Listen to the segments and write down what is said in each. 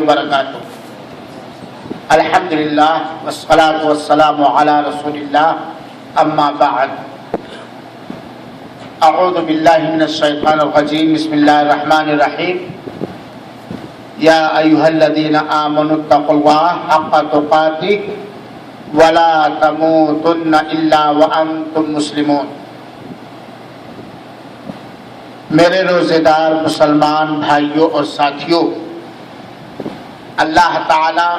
وبرکاتہ۔ الحمدللہ والصلاة والسلام علی رسول اللہ، اما بعد۔ اعوذ باللہ من الشیطان الرجیم، بسم اللہ الرحمن الرحیم۔ یا ایھا الذین آمنوا اتقوا اللہ حق تقاتہ ولا تموتن الا وانتم مسلمون۔ میرے روزے دار مسلمان بھائیوں اور ساتھیوں، اللہ تعالی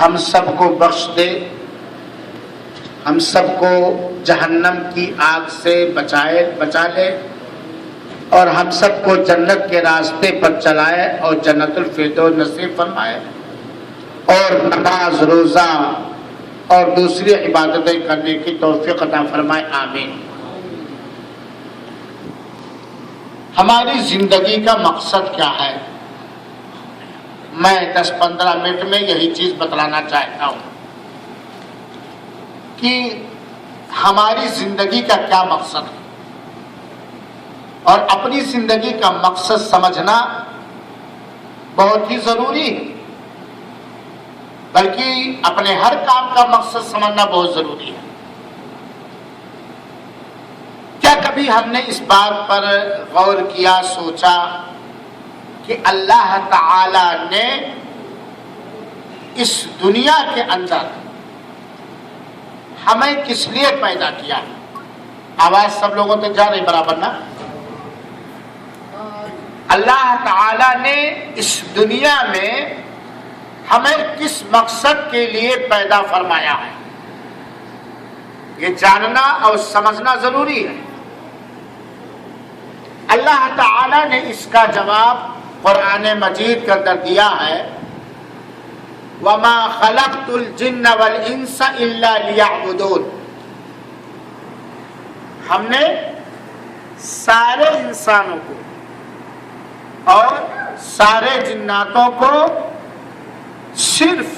ہم سب کو بخش دے، ہم سب کو جہنم کی آگ سے بچا لے، اور ہم سب کو جنت کے راستے پر چلائے اور جنت الفردوس نصیب فرمائے، اور نماز، روزہ اور دوسری عبادتیں کرنے کی توفیق عطا فرمائے، آمین۔ ہماری زندگی کا مقصد کیا ہے؟ میں 10-15 منٹ میں یہی چیز بتلانا چاہتا ہوں کہ ہماری زندگی کا کیا مقصد ہے، اور اپنی زندگی کا مقصد سمجھنا بہت ہی ضروری ہے، بلکہ اپنے ہر کام کا مقصد سمجھنا بہت ضروری ہے۔ کیا کبھی ہم نے اس بات پر غور کیا، سوچا کہ اللہ تعالی نے اس دنیا کے اندر ہمیں کس لیے پیدا کیا؟ آواز سب لوگوں تک جا رہی برابر نا؟ اللہ تعالی نے اس دنیا میں ہمیں کس مقصد کے لیے پیدا فرمایا ہے، یہ جاننا اور سمجھنا ضروری ہے۔ اللہ تعالی نے اس کا جواب قرآن مجید کے اندر دیا ہے، وَمَا خَلَقْتُ الْجِنَّ وَالْإِنسَ إِلَّا لِيَعْبُدُونَ۔ ہم نے سارے انسانوں کو اور سارے جناتوں کو صرف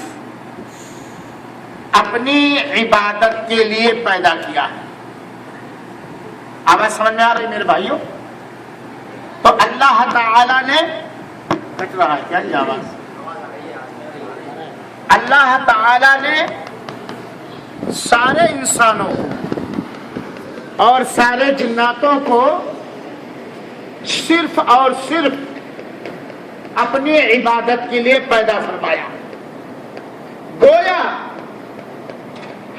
اپنی عبادت کے لیے پیدا کیا ہے۔ آواز سمجھ میں آ رہی میرے بھائیوں؟ تو اللہ تعالی نے کٹ رہا ہے کیا یہ آواز؟ اللہ تعالی نے سارے انسانوں کو اور سارے جناتوں کو صرف اور صرف اپنی عبادت کے لیے پیدا فرمایا۔ گویا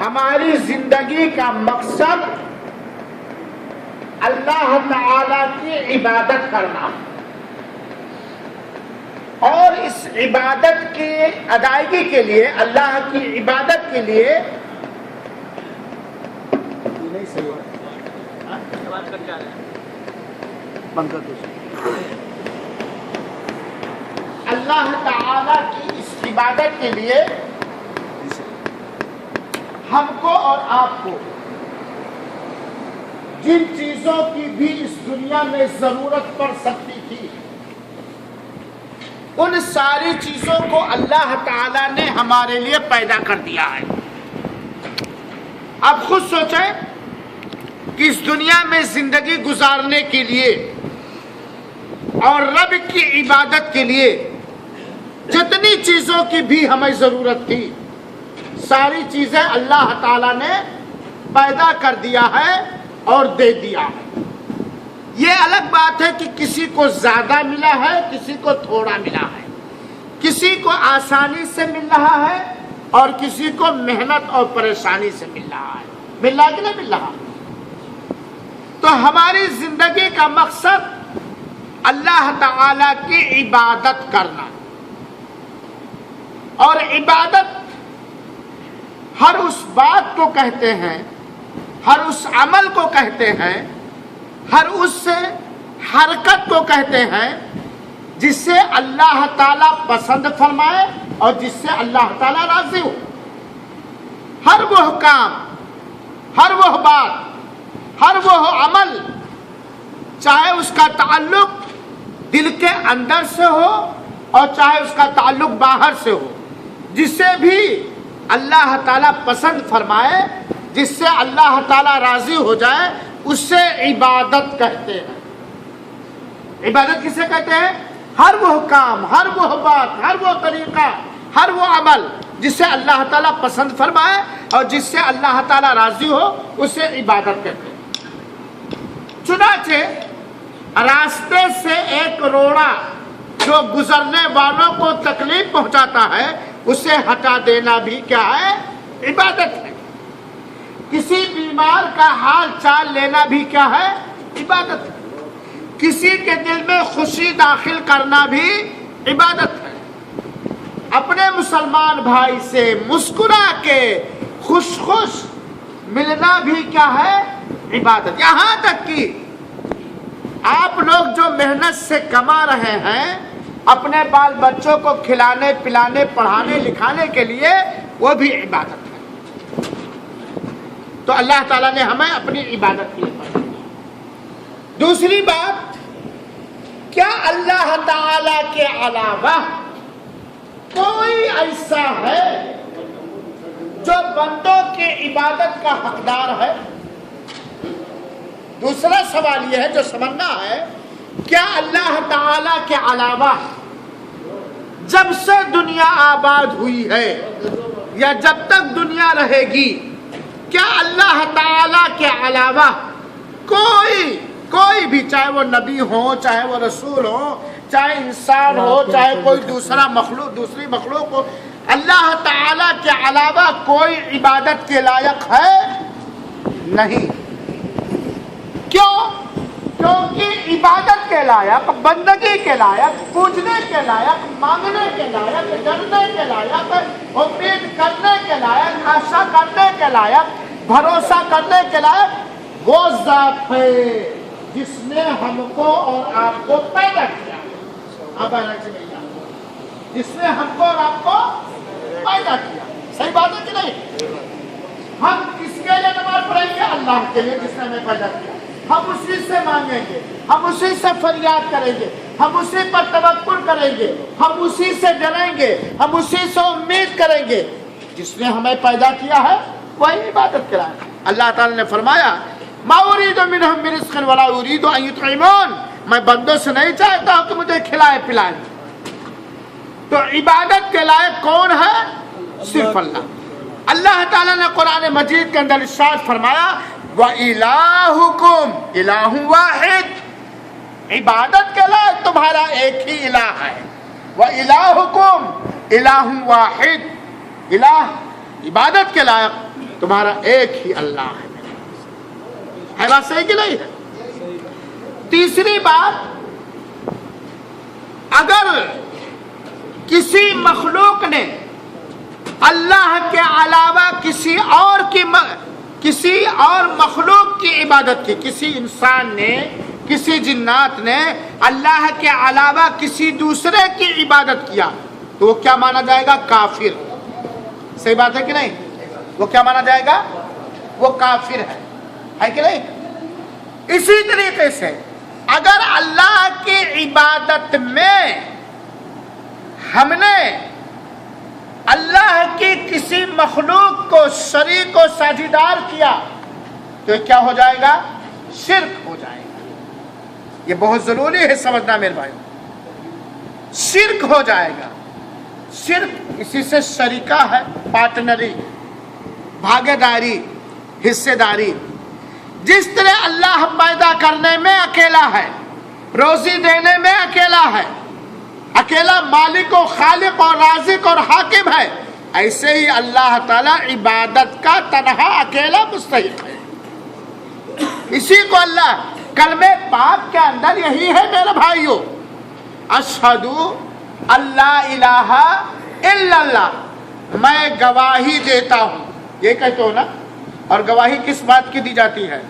ہماری زندگی کا مقصد اللہ تعالی کی عبادت کرنا، اور اس عبادت کی ادائیگی کے لیے، اللہ کی عبادت کے لیے اللہ تعالی کی اس عبادت کے لیے ہم کو اور آپ کو جن چیزوں کی بھی اس دنیا میں ضرورت پڑ سکتی تھی، ان ساری چیزوں کو اللہ تعالی نے ہمارے لیے پیدا کر دیا ہے۔ اب خود سوچیں کہ اس دنیا میں زندگی گزارنے کے لیے اور رب کی عبادت کے لیے جتنی چیزوں کی بھی ہمیں ضرورت تھی، ساری چیزیں اللہ تعالی نے پیدا کر دیا ہے اور دے دیا ہے۔ یہ الگ بات ہے کہ کسی کو زیادہ ملا ہے، کسی کو تھوڑا ملا ہے، کسی کو آسانی سے مل رہا ہے اور کسی کو محنت اور پریشانی سے مل رہا ہے۔ مل رہا کہ نہیں مل رہا؟ تو ہماری زندگی کا مقصد اللہ تعالی کی عبادت کرنا، اور عبادت ہر اس بات کو کہتے ہیں، ہر اس عمل کو کہتے ہیں، ہر اس حرکت کو کہتے ہیں جس سے اللہ تعالیٰ پسند فرمائے اور جس سے اللہ تعالیٰ راضی ہو۔ ہر وہ کام، ہر وہ بات، ہر وہ عمل، چاہے اس کا تعلق دل کے اندر سے ہو اور چاہے اس کا تعلق باہر سے ہو، جس سے بھی اللہ تعالیٰ پسند فرمائے، جس سے اللہ تعالیٰ راضی ہو جائے، اس سے عبادت کہتے ہیں۔ عبادت کسے کہتے ہیں؟ ہر وہ کام، ہر وہ بات، ہر وہ طریقہ، ہر وہ عمل جسے اللہ تعالیٰ پسند فرمائے اور جس سے اللہ تعالیٰ راضی ہو اسے عبادت کہتے ہیں۔ چنانچہ راستے سے ایک روڑا جو گزرنے والوں کو تکلیف پہنچاتا ہے اسے ہٹا دینا بھی کیا ہے؟ عبادت ہے۔ کسی بیمار کا حال چال لینا بھی کیا ہے؟ عبادت ہے۔ کسی کے دل میں خوشی داخل کرنا بھی عبادت ہے۔ اپنے مسلمان بھائی سے مسکرا کے خوش خوش ملنا بھی کیا ہے؟ عبادت۔ یہاں تک کہ آپ لوگ جو محنت سے کما رہے ہیں اپنے بال بچوں کو کھلانے پلانے پڑھانے لکھانے کے لیے، وہ بھی عبادت ہے۔ تو اللہ تعالیٰ نے ہمیں اپنی عبادت کے لیے پڑھا۔ دوسری بات، کیا اللہ تعالیٰ کے علاوہ کوئی ایسا ہے جو بندوں کی عبادت کا حقدار ہے؟ دوسرا سوال یہ ہے جو سمجھنا ہے، کیا اللہ تعالیٰ کے علاوہ جب سے دنیا آباد ہوئی ہے یا جب تک دنیا رہے گی، کیا اللہ تعالیٰ کے علاوہ کوئی بھی، چاہے وہ نبی ہو، چاہے وہ رسول ہو، چاہے انسان ہو، چاہے کوئی دوسری مخلوق ہو، اللہ تعالیٰ کے علاوہ کوئی عبادت کے لائق ہے؟ نہیں۔ کیوں؟ کیونکہ عبادت کے لائق، بندگی کے لائق، پوجنے کے لائق، مانگنے کے لائق، ڈرنے کے لائق، امید کرنے کے لائق، آشا کرنے کے لائق، بھروسہ کرنے کے لائق وہ ذات ہے جس نے ہم کو اور آپ کو پیدا کیا۔ جس نے ہم کو اور آپ کو پیدا کیا۔ صحیح بات ہے کہ نہیں؟ ہم کس کے لیے نماز پڑھیں گے؟ اللہ کے لیے جس نے ہمیں پیدا کیا۔ ہم اسی سے مانگیں گے، ہم اسی سے فریاد کریں گے، ہم اسی پر توکل کریں گے، ہم اسی سے ڈریں گے، ہم اسی سے امید کریں گے۔ جس نے ہمیں پیدا کیا ہے وہی عبادت کرائے۔ اللہ تعالی نے فرمایا، ما اريد منهم من رزق ولا اريد ان يطعمون، میں بندوں سے نہیں چاہتا ہوں کہ مجھے کھلائے پلائے۔ تو عبادت کے لائق کون ہے؟ صرف اللہ۔ اللہ تعالیٰ نے قرآن مجید کے اندر ارشاد فرمایا، وَإِلَٰهُكُمْ إِلَٰهٌ وَاحِدٌ، عبادت کے لائق تمہارا ایک ہی الہ ہے۔ وَإِلَٰهُكُمْ إِلَٰهٌ وَاحِدٌ، الہ عبادت کے لائق تمہارا ایک ہی اللہ ہے۔ ہے بات صحیح کہ نہیں ہے؟ تیسری بات، اگر کسی مخلوق نے اللہ کے علاوہ کسی اور مخلوق کی عبادت کی، کسی انسان نے، کسی جنات نے اللہ کے علاوہ کسی دوسرے کی عبادت کیا تو وہ کیا مانا جائے گا؟ کافر۔ صحیح بات ہے کہ نہیں؟ وہ کیا مانا جائے گا؟ وہ کافر ہے کہ نہیں؟ اسی طریقے سے اگر اللہ کی عبادت میں ہم نے اللہ کی کسی مخلوق کو شریک و ساجھیدار کیا تو کیا ہو جائے گا؟ شرک ہو جائے گا۔ یہ بہت ضروری ہے سمجھنا میرے بھائی، شرک ہو جائے گا۔ شرک اسی سے شریکہ ہے، پارٹنری، بھاگے داری، حصے داری۔ جس طرح اللہ پیدا کرنے میں اکیلا ہے، روزی دینے میں اکیلا ہے، اکیلا مالک و خالق اور رازق اور حاکم ہے، ایسے ہی اللہ تعالیٰ عبادت کا تنہا اکیلا مستحق ہے۔ اسی کو اللہ کلمہ پاک کے اندر یہی ہے میرے بھائیوں، اشہد اللہ الہ الا اللہ، میں گواہی دیتا ہوں، یہ کہتے ہو نا۔ اور گواہی کس بات کی دی جاتی ہے؟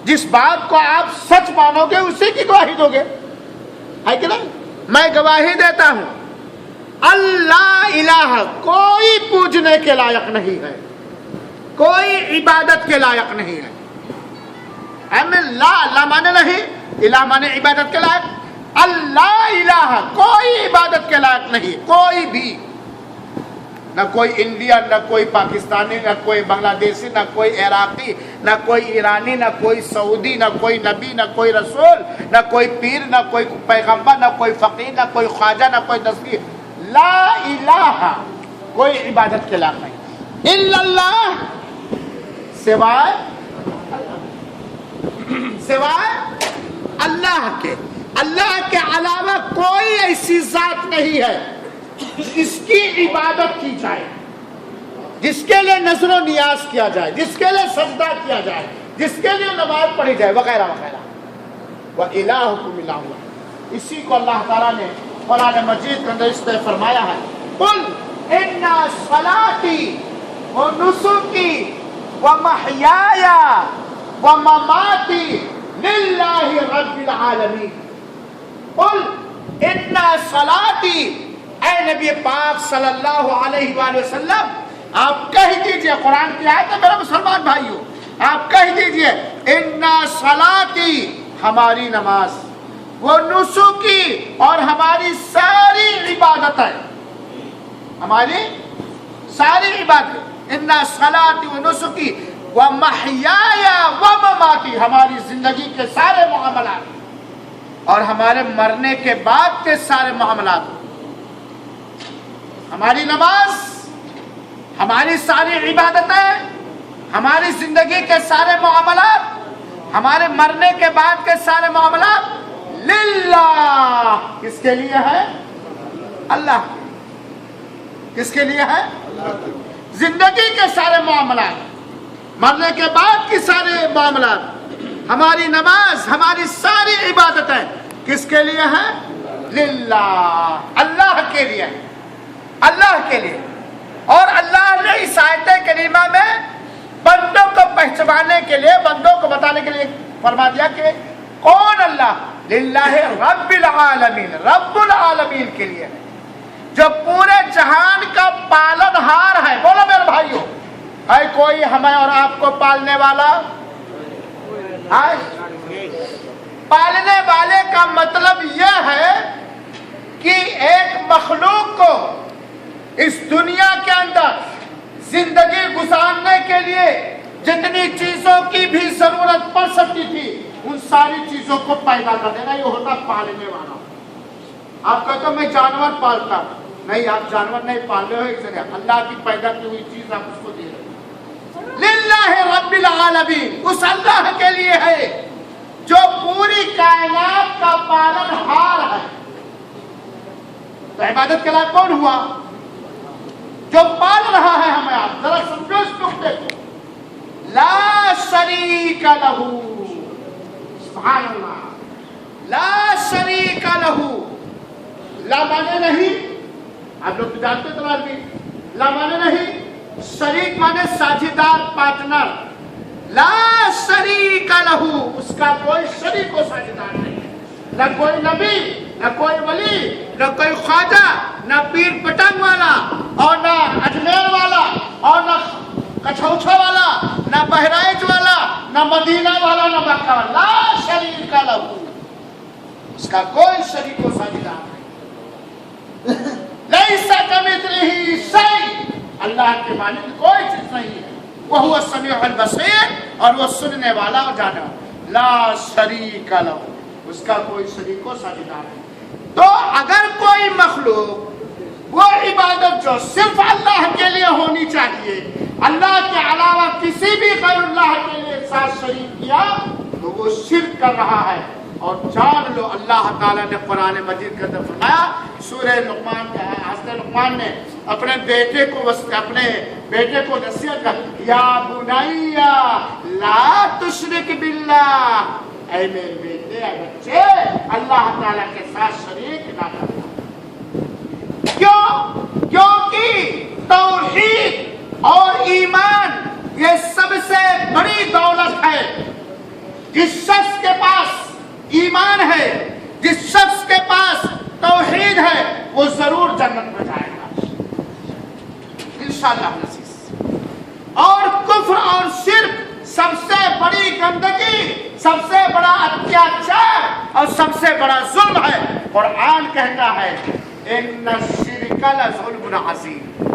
جس بات کو آپ سچ مانو گے اسی کی گواہی دو گے، ہے کہ نہیں؟ میں گواہی دیتا ہوں اللہ الہ، کوئی پوجنے کے لائق نہیں ہے، کوئی عبادت کے لائق نہیں ہے۔ اللہ مانے نہیں، الہ مانے عبادت کے لائق، اللہ الہ کوئی عبادت کے لائق نہیں، کوئی بھی۔ نہ کوئی انڈین، نہ کوئی پاکستانی، نہ کوئی بنگلہ دیشی، نہ کوئی عراقی، نہ کوئی ایرانی، نہ کوئی سعودی، نہ کوئی نبی، نہ کوئی رسول، نہ کوئی پیر، نہ کوئی پیغمبر، نہ کوئی فقیر، نہ کوئی خواجہ، نہ کوئی تصویر. لا الہ، کوئی عبادت کے لائق نہیں الا اللہ، سوائے اللہ کے. اللہ کے علاوہ کوئی ایسی ذات نہیں ہے جس کی عبادت کی جائے، جس کے لیے نظر و نیاز کیا جائے، جس کے لیے سجدہ کیا جائے، جس کے لیے نماز پڑھی جائے، وغیرہ وغیرہ. وَإِلَٰهُكُمْ إِلَٰهٌ وَاحِدٌ. اسی کو اللہ تعالیٰ نے قرآن مجید کے اندر اس طرح فرمایا ہے، قُلْ إِنَّ صَلَاتِي وَنُسُكِي وَمَحْيَايَ وَمَمَاتِي لِلَّهِ رَبِّ الْعَالَمِينَ. قُلْ إِنَّ صَلَاتِي، اے نبی پاک صلی اللہ علیہ وآلہ وسلم آپ کہہ دیجئے، قرآن کی آیت ہے میرے مسلمان بھائیو، آپ کہہ دیجئے اِنَّ صَلَاتِي، ہماری نماز، وہ نسکی، اور ہماری ساری عبادتیں، ہماری ساری عبادت، اِنَّ صَلَاتِي وَنُسُكِي وَمَحْيَايَ وَمَمَاتِي، ہماری زندگی کے سارے معاملات اور ہمارے مرنے کے بعد کے سارے معاملات، ہماری نماز، ہماری ساری عبادتیں، ہماری زندگی کے سارے معاملات، ہمارے مرنے کے بعد کے سارے معاملات للہ، کس کے لیے ہے؟ اللہ. کس کے لیے ہے؟ زندگی کے سارے معاملات، مرنے کے بعد کے سارے معاملات، ہماری نماز، ہماری ساری عبادتیں کس کے لیے ہیں؟ للہ، اللہ کے لیے، اللہ کے لیے. اور اللہ نے اس آیت کریمہ میں بندوں کو پہچانے کے لیے، بندوں کو بتانے کے لیے فرما دیا کہ کون اللہ؟ للہ رب العالمین، رب العالمین کے لیے ہے، جو پورے جہان کا پالن ہار ہے. بولو میرے بھائیو، ہے کوئی ہمیں اور آپ کو پالنے والا؟ پالنے والے کا مطلب یہ ہے کہ ایک مخلوق کو اس دنیا کے اندر زندگی گزارنے کے لیے جتنی چیزوں کی بھی ضرورت پڑ سکتی تھی ان ساری چیزوں کو پیدا کر دینا، یہ ہوتا پالنے والا. آپ کہتے ہو میں جانور پالتا ہوں، نہیں، آپ جانور نہیں پال رہے ہو، ایک ذریعہ اللہ کی پیدا کی ہوئی چیز آپ اس کو دے رہے ہو. للہ رب العالمین، اس اللہ کے لیے ہے جو پوری کائنات کا پالن ہار ہے. تو عبادت کے لائق کون ہوا؟ جو پال رہا ہے ہمیں. آپ ذرا سمجھو اس نقطے کو. لا شریک لہ، سبحان اللہ، لا شریک لہ. لا مانے نہیں، آپ لوگ جانتے تو بھی، لا مانے نہیں، شریک مانے ساجھیدار، پارٹنر. لا شریک لہ، اس کا کوئی شریک و ساجھیدار نہیں ہے. نہ کوئی نبی، نہ کوئی ولی، نہ کوئی خواجہ، نہ پیر پٹنگ والا، اور نہ اجمیر والا، اور نہ کچھوچھا والا، نہ بہرائچ والا، نہ مدینہ والا، نہ مکہ والا. لا شریک لہ، اس کا کوئی شریک و ساجھیدار نہیں. لیس کمثلہ شیء، اللہ کے مانند کوئی چیز نہیں ہے. وہو السمیع البصیر، اور وہ سننے والا اور جاننے والا. لا شریک لہ، اس کا کوئی شریک و ساجھیدار نہیں. تو اگر کوئی مخلوق وہ عبادت جو صرف اللہ کے لیے ہونی چاہیے، اللہ کے علاوہ کسی بھی غیر اللہ کے لیے ساتھ شریک کیا تو وہ شرک کر رہا ہے. اور جان لو اللہ تعالیٰ نے قرآن مجید کے اندر فرمایا، سورہ لقمان کا، حضرت لقمان نے اپنے بیٹے کو نصیحت کر، یا بنی لا تشرک باللہ، اے میرے بیٹے، اے بچے، اللہ تعالیٰ کے ساتھ شریک نہ کرنا. کیوں؟ کیونکہ توحید اور ایمان یہ سب سے بڑی دولت ہے. جس شخص کے پاس ایمان ہے، جس شخص کے پاس توحید ہے، وہ ضرور جنت میں جائے گا انشاءاللہ العزیز. اور کفر اور شرک سب سے بڑی گندگی، سب سے بڑا اتیاچار اور سب سے بڑا ظلم ہے. قرآن کہتا ہے ان الشرک لظلم عظیم،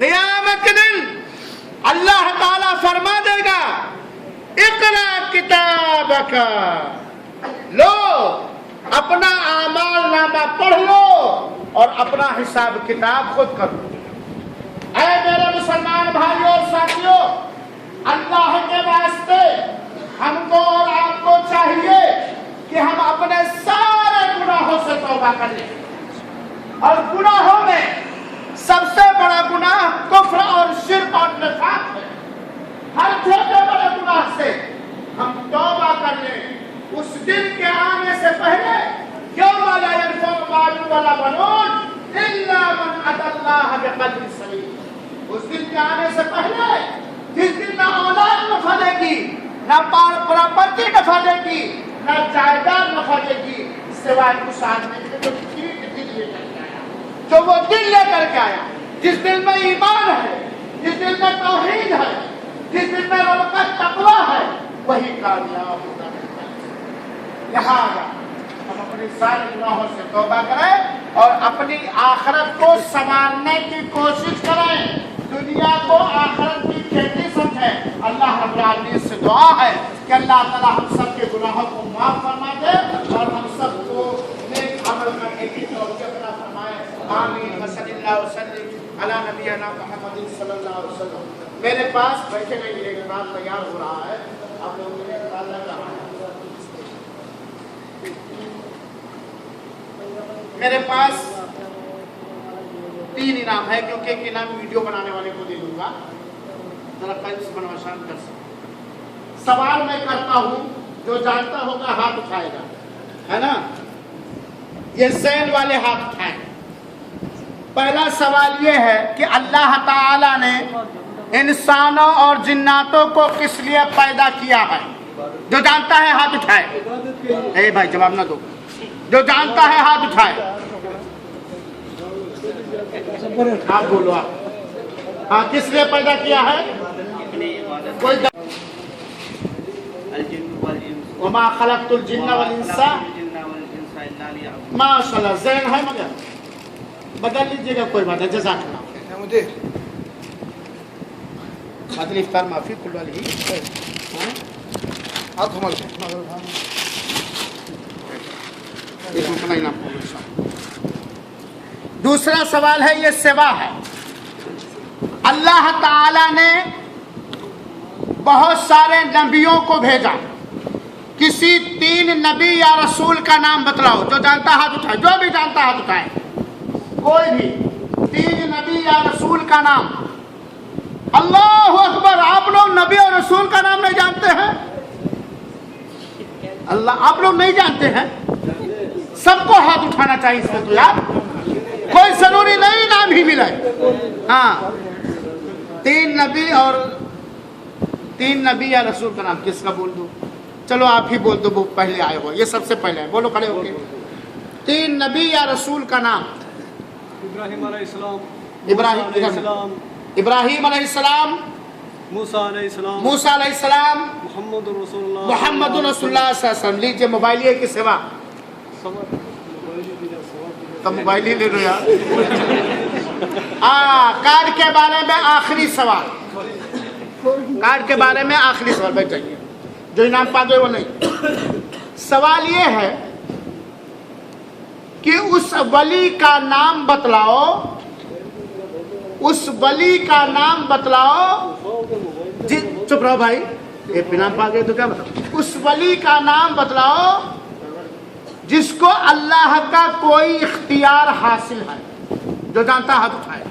قیامت کے دن اللہ تعالیٰ فرما دے گا اقرا کتابک، لو اپنا اعمال نامہ پڑھ لو اور اپنا حساب کتاب خود کرو۔ اے میرے مسلمان بھائیوں اور ساتھیوں، اللہ کے واسطے ہم کو اور آپ کو چاہیے کہ ہم اپنے سارے گناہوں سے توبہ کر لیں، اور گناہوں میں سب سے بڑا گناہ کفر اور شرک اور نفاق ہے۔ ہر چھوٹے بڑے گناہ سے ہم توبہ کر لیں۔ اس دن کے آنے سے پہلے یوم لا ينفع مال ولا بنون الا من اتى الله بقلب سلیم، اس دن کے آنے سے پہلے جس دن نہ اولاد نفع دے گی، نہ پراپرٹی نفع دے گی، نہ جائیداد نفع دے گی، سوائے اس آدمی کے جو ٹھیک دل لے کر کے آیا، جو وہ دل لے کر کے آیا، جس دل میں ایمان ہے، جس دل میں توحید ہے، جس دل میں رب کا تقویٰ ہے، وہی کامیاب ہوگا۔ لہٰذا ہم اپنی سارے گناہوں سے توبہ کریں اور اپنی آخرت کو سنوارنے کی کوشش کریں، دنیا کو آخرت کی کھیتی سمجھیں۔ اللہ رب العالمین سے دعا ہے کہ اللہ تعالی ہم سب کے گناہوں کو معاف فرما دے اور ہم سب کو نیک عمل کرنے کی توفیق عطا فرمائے۔ آمین۔ وصلی اللہ وسلم علی نبینا محمد صلی اللہ علیہ وسلم۔ میرے پاس بیٹھے نہیں، ایک بات تیار ہو رہا ہے، آپ لوگوں نے خیال لگ رہا ہے۔ میرے پاس 3 انعام ہے، کیونکہ ایک انعام ویڈیو بنانے والے کو دے دوں گا، ذرا پینس بنواشان کر سکتے۔ سوال میں کرتا ہوں، جو جانتا ہوگا ہاتھ اٹھائے گا، ہے نا؟ یہ ذہن والے ہاتھ اٹھائیں۔ پہلا سوال یہ ہے کہ اللہ تعالی نے انسانوں اور جناتوں کو کس لیے پیدا کیا ہے؟ جو جانتا ہے ہاتھ اٹھائے۔ اے بھائی جواب نہ دو، جو جانتا ہے ہاتھ اٹھائے۔ آپ بولو، آپ ہاں، کس لیے پیدا کیا ہے؟ کوئی وما خلقت الجن والانس، ماشاء اللہ ذہن ہے، مگر بدل لیجیے گا، کوئی بات ہے۔ جزاک اللہ مجھے بدل افطار معافی کھلوا لیجیے۔ دوسرا سوال ہے، یہ سوا ہے۔ اللہ تعالی نے بہت سارے نبیوں کو بھیجا، کسی 3 نبی یا رسول کا نام بتلاؤ۔ جو جانتا ہاتھ اٹھائے، جو بھی جانتا ہاتھ اٹھائے، کوئی بھی 3 نبی یا رسول کا نام۔ اللہ اکبر، آپ لوگ نبی اور رسول کا نام نہیں جانتے ہیں؟ اللہ، آپ لوگ نہیں جانتے ہیں؟ سب کو ہاتھ اٹھانا چاہیے اس میں تو یار، کوئی ضروری نہیں نام ہی ملے۔ ہاں، 3 نبی اور 3 نبی یا رسول کا نام کس کا بول دوں؟ چلو آپ ہی بول دو، وہ پہلے آئے ہو، یہ سب سے پہلے ہے، بولو کھڑے ہو کے۔ 3 نبی یا رسول کا نام۔ ابراہیم علیہ السلام، ابراہیم علیہ السلام، موسیٰ علیہ السلام، موسیٰ علیہ السلام، محمد رسول اللہ، محمد رسول اللہ صلی اللہ علیہ وسلم۔ لیجیے موبائل کے سوا، تو موبائل ہی لے لو یار۔ کارڈ کے بارے میں آخری سوال، کارڈ کے بارے میں آخری سوال، بیٹھ جائیے، جو انعام پا گئے وہ نہیں۔ سوال یہ ہے کہ اس ولی کا نام بتلاؤ، اس ولی کا نام بتلاؤ جی، چپ رہو بھائی، ایک انعام پا گئے تو کیا بتاؤ۔ اس ولی کا نام بتلاؤ جس کو اللہ کا کوئی اختیار حاصل ہے۔ جو جانتا ہاتھ اٹھائے،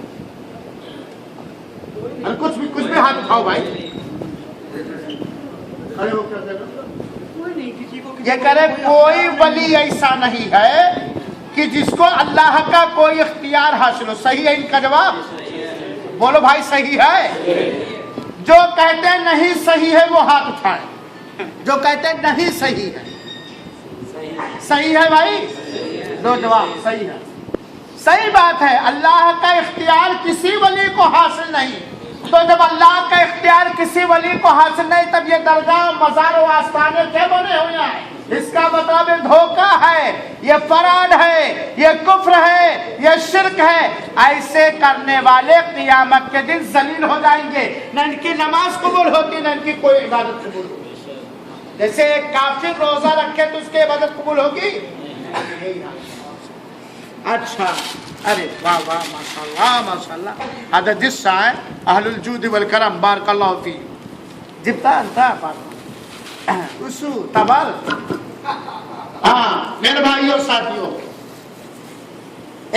کچھ بھی ہاتھ اٹھاؤ بھائی، کھڑے ہو کر یہ کرے۔ کوئی ولی ایسا نہیں ہے کہ جس کو اللہ کا کوئی اختیار حاصل ہو۔ صحیح ہے ان کا جواب؟ بولو بھائی، صحیح ہے؟ جو کہتے ہیں نہیں صحیح ہے وہ ہاتھ اٹھائے، جو کہتے ہیں نہیں صحیح ہے۔ صحیح ہے بھائی؟ دو جواب، صحیح ہے، صحیح بات ہے۔ اللہ کا اختیار کسی ولی کو حاصل نہیں، تو جب اللہ کا اختیار کسی ولی کو حاصل نہیں، تب یہ درگاہ، مزار و آستانے کیا بنے ہوئے ہیں؟ اس کا مطلب دھوکہ ہے، یہ فراڈ ہے، یہ کفر ہے، یہ شرک ہے۔ ایسے کرنے والے قیامت کے دن ذلیل ہو جائیں گے، نہ ان کی نماز قبول ہوتی، نہ ان کی کوئی عبادت قبول ہوتی۔ جیسے ایک کافر روزہ رکھے تو اس کی عبادت قبول ہوگی؟ اچھا، ارے واہ واہ، ماشاء اللہ ماشاء اللہ، هذا جس ہے اہل الجود والکرم، بارک اللہ فیک۔ جبتا انتا اسو تبال۔ ہاں میرے بھائیوں ساتھیوں،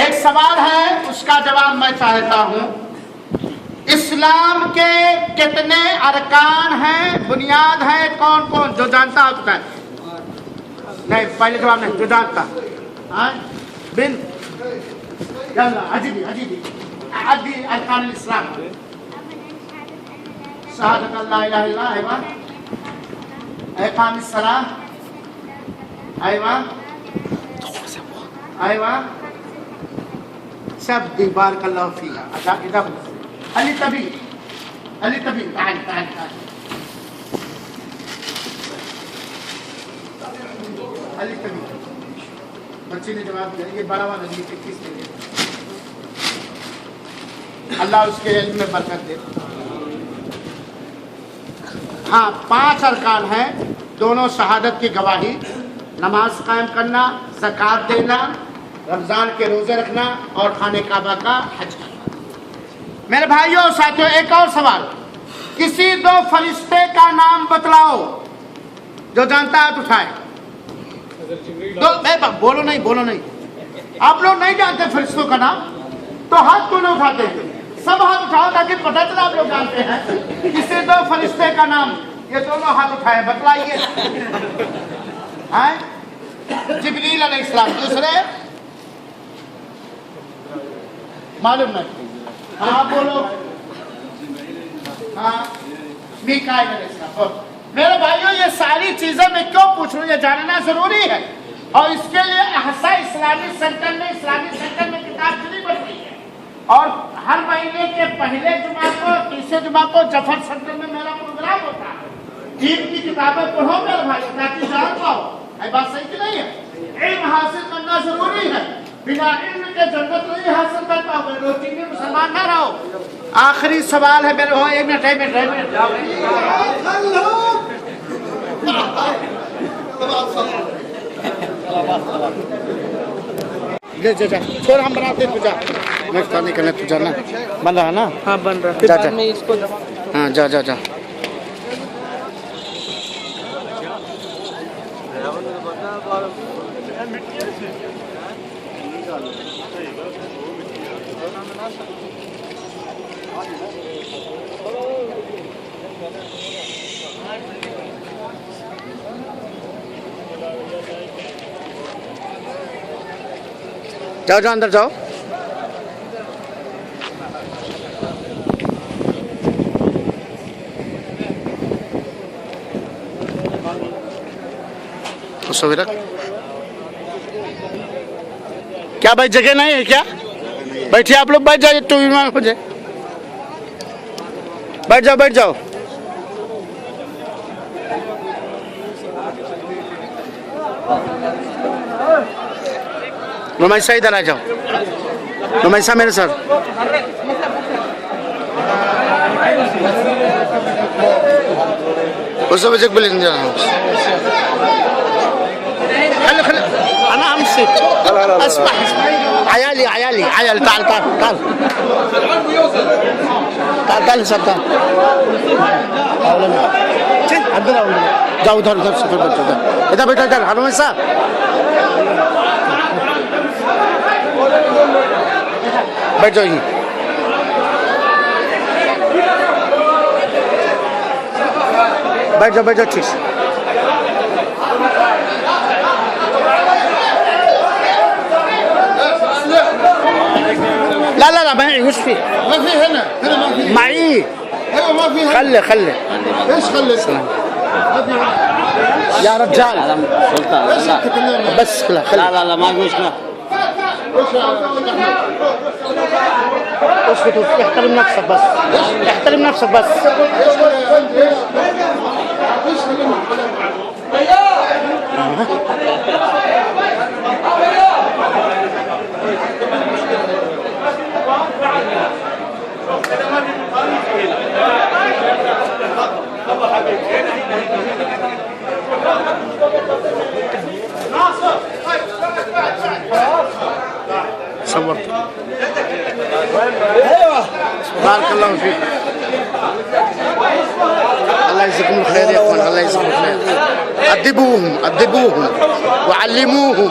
ایک سوال ہے، اس کا جواب میں چاہتا ہوں۔ اسلام کے کتنے ارکان ہیں، بنیاد ہے، کون کون؟ جو جانتا ہوتا ہے؟ نہیں، پہلے جواب نہیں، جو جانتا۔ ہاں بن یلا عجیبی عدی ارکان الاسلام۔ شہادت اللہ الہ الا اللہ، ایوہ اقام الصلاۃ، ایوہ ایوہ سب دی، بارک اللہ فیہا۔ ادب علی طبی تعال علی طبی۔ بچی نے جواب دیا، یہ بڑا والا نہیں، 21 کے لیے۔ اللہ اس کے علم میں برکت دے۔ ہاں 5 ارکان ہیں، دونوں شہادت کی گواہی، نماز قائم کرنا، زکوٰۃ دینا، رمضان کے روزے رکھنا، اور خانہ کعبہ کا حج کرنا۔ میرے بھائیوں اور ساتھیوں، ایک اور سوال، کسی 2 فرشتے کا نام بتلاؤ، جو جانتا ہے تو اٹھائے۔ بولو نہیں، آپ لوگ نہیں جانتے فرشتوں کا نام تو ہاتھ کیوں نہیں اٹھاتے؟ سب ہاتھ اٹھاؤ تاکہ پتہ چلا آپ لوگ جانتے ہیں۔ کسی 2 فرشتے کا نام، یہ دونوں ہاتھ اٹھائے، بتلائیے۔ جبریل علیہ السلام، دوسرے معلوم نہیں؟ ہاں بولو۔ ہاں میکائیل علیہ السلام۔ میرے بھائیوں، یہ ساری چیزیں میں کیوں پوچھ رہا ہوں؟ یہ جاننا ضروری ہے، اور اس کے لیے احسا اسلامی سینٹر میں کتاب چلی بڑھ رہی ہے، اور ہر مہینے کے پہلے جمعہ کو، تیسرے جمعہ کو جفر سینٹر میں میرا پروگرام ہوتا ہے۔ دین کی کتابیں پڑھو میرے بھائی، تاکہ جان پاؤ۔ ہے بات صحیح کہ نہیں ہے؟ علم حاصل کرنا ضروری ہے، بنا علم کے جنت نہیں حاصل کر پاؤ گے، روٹی میں مسلمان نہ رہو۔ آخری سوال ہے میرے، ایک منٹ جا چھوڑ، ہم بناتے تجھا نکتا نہیں کرنے، تجھا نا بن رہا نا؟ ہاں بن رہا ہے، جا ہاں جا جاؤ اندر جاؤ۔ کیا بھائی جگہ نہیں ہے کیا؟ بیٹھیے آپ لوگ، بیٹھ جائیے، 2 ایمان ہو جائے، بیٹھ جاؤ۔ نمائشہ ادھر آ جاؤ، نمائشہ میرے ساتھ۔ اس وجہ سے بلند جانا خلي انا امشي اسمع عيالي تعال سب عندنا جاؤ ادھر سفر بچوں ادھر بیٹا ادھر ہنومن صاحب بیٹھ جاؤ یہیں بیٹھ جاؤ ٹھیک سے لا معي وش في؟ ما في هنا ما في معي ايوه ما في هنا خلي ايش خلي يا رجال سلطان بس خلي لا ما في مشكله اسكت احترم نفسك بس احترم نفسك بس صورت بارك الله فيك الله يجزيكم الخير يا اخوان الله يجزيكم الخير أدبوهم وعلموهم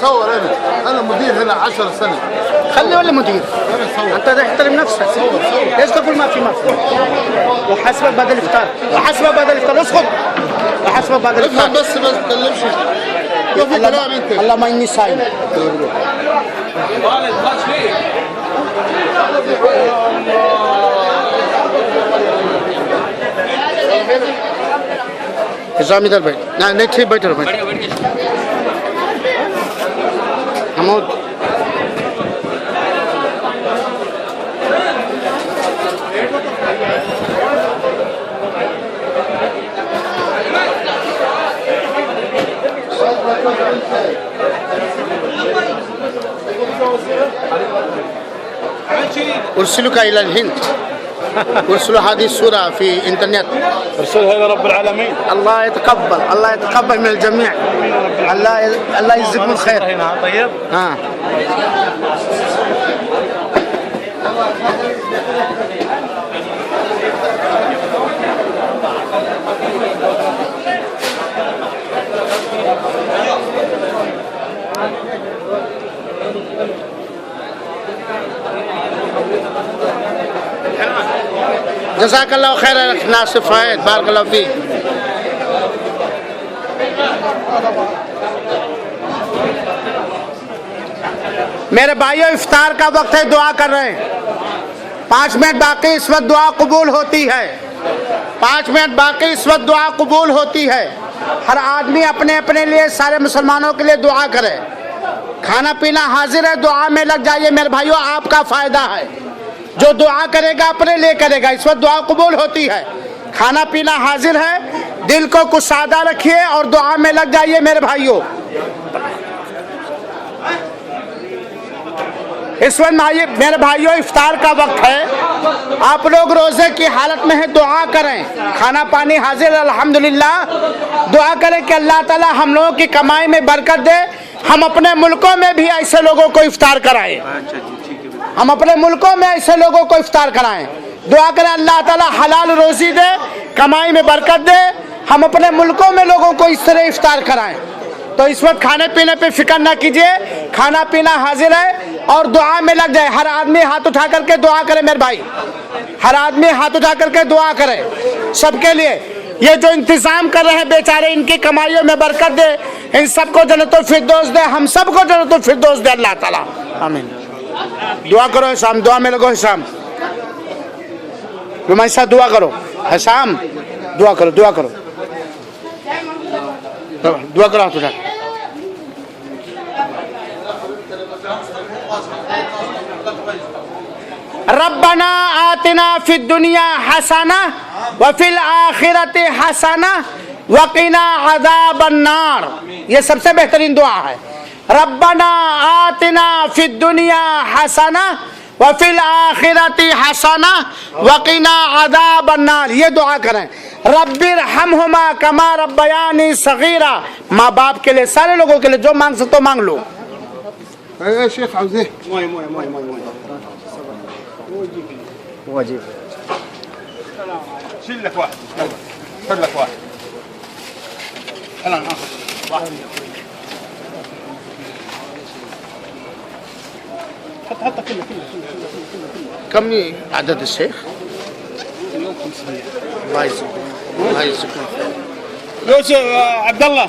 صور انا مدير هنا 10 سنه. خلي ولا مدير انا صور. انت تحترم نفسك. ليش تقول ما في مفهوم؟ وحاسبك بعد الافطار وحاسبك بعد الافطار اسكت وحاسبك بعد افهم الافطار بس ما تتكلمش. ما في كلام انت. اللهم اني صايم. حسام ادھر بیٹھ نہیں ٹھیک بیٹھ رہو حمود أرسلك إلى الهند أرسل هذه السورة في إنترنت. ارسلها الى رب العالمين. الله يتقبل من الجميع. الله يجزيكم الخير. هنا طيب. جزاک اللہ خیر ناصر فائد بارک اللہ فیک. میرے بھائیوں افطار کا وقت ہے دعا کر رہے ہیں 5 منٹ باقی اس وقت دعا قبول ہوتی ہے 5 منٹ باقی اس وقت دعا قبول ہوتی ہے. ہر آدمی اپنے اپنے لیے سارے مسلمانوں کے لیے دعا کرے. کھانا پینا حاضر ہے دعا میں لگ جائیے میرے بھائیوں آپ کا فائدہ ہے. جو دعا کرے گا اپنے لیے کرے گا. اس وقت دعا قبول ہوتی ہے کھانا پینا حاضر ہے دل کو کچھ سادہ رکھیے اور دعا میں لگ جائیے میرے بھائیوں. اس وقت میرے بھائیوں افطار کا وقت ہے آپ لوگ روزے کی حالت میں ہیں دعا کریں. کھانا پانی حاضر الحمدللہ. دعا کریں کہ اللہ تعالی ہم لوگوں کی کمائی میں برکت دے. ہم اپنے ملکوں میں بھی ایسے لوگوں کو افطار کرائیں. ہم اپنے ملکوں میں ایسے لوگوں کو افطار کرائیں. دعا کریں اللہ تعالی حلال روزی دے کمائی میں برکت دے. ہم اپنے ملکوں میں لوگوں کو اس طرح افطار کرائیں. تو اس وقت کھانے پینے پہ فکر نہ کیجیے کھانا پینا حاضر ہے اور دعا میں لگ جائے. ہر آدمی ہاتھ اٹھا کر کے دعا کرے میرے بھائی. ہر آدمی ہاتھ اٹھا کر کے دعا کرے سب کے لیے. یہ جو انتظام کر رہے ہیں بیچارے ان کی کمائیوں میں برکت دے. ان سب کو جنت الفردوس دے. ہم سب کو جنت الفردوس دے اللہ تعالیٰ آمین. دعا کرو حسام دعا میں لگو. حسام نمائشہ دعا کرو. حسام دعا کرو دعا کرو دعا کرو ہاتھ اٹھا. ربنا آتنا فی الدنیا حسنہ وفی الآخرۃ حسنہ وقنا عذاب النار. یہ سب سے بہترین دعا ہے. ربنا آتنا فی الدنیا حسنہ وفی الآخرۃ حسنہ وقنا عذاب النار. یہ دعا کریں. رب ارحمہما کما ربیانی صغیرا. ماں باپ کے لیے سارے لوگوں کے لیے جو مانگ سکتے ہو مانگ لو. يا شيخ عاوز ايه؟ واجب شيل لك واحد. شيل لك واحد. واحد. حط كله. كم عدد الشيخ؟ الله يجزيكم يوسف عبد الله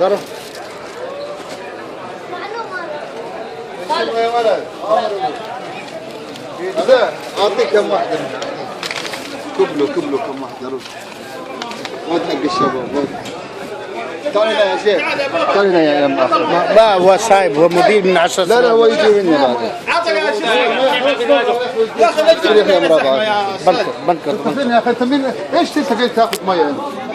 ضرب يا ولد اعطيك كم واحده كبلوا كم واحده روح ما تحق الشباب تعال هنا يا شيخ تعال هنا يا ام لا هو صاحب هو مدير من 10 لا لا هو يجي مني بعد يا اخي يا مراد بنكر فين يا اخي انت مين ايش تستفيد تاخذ ميه انت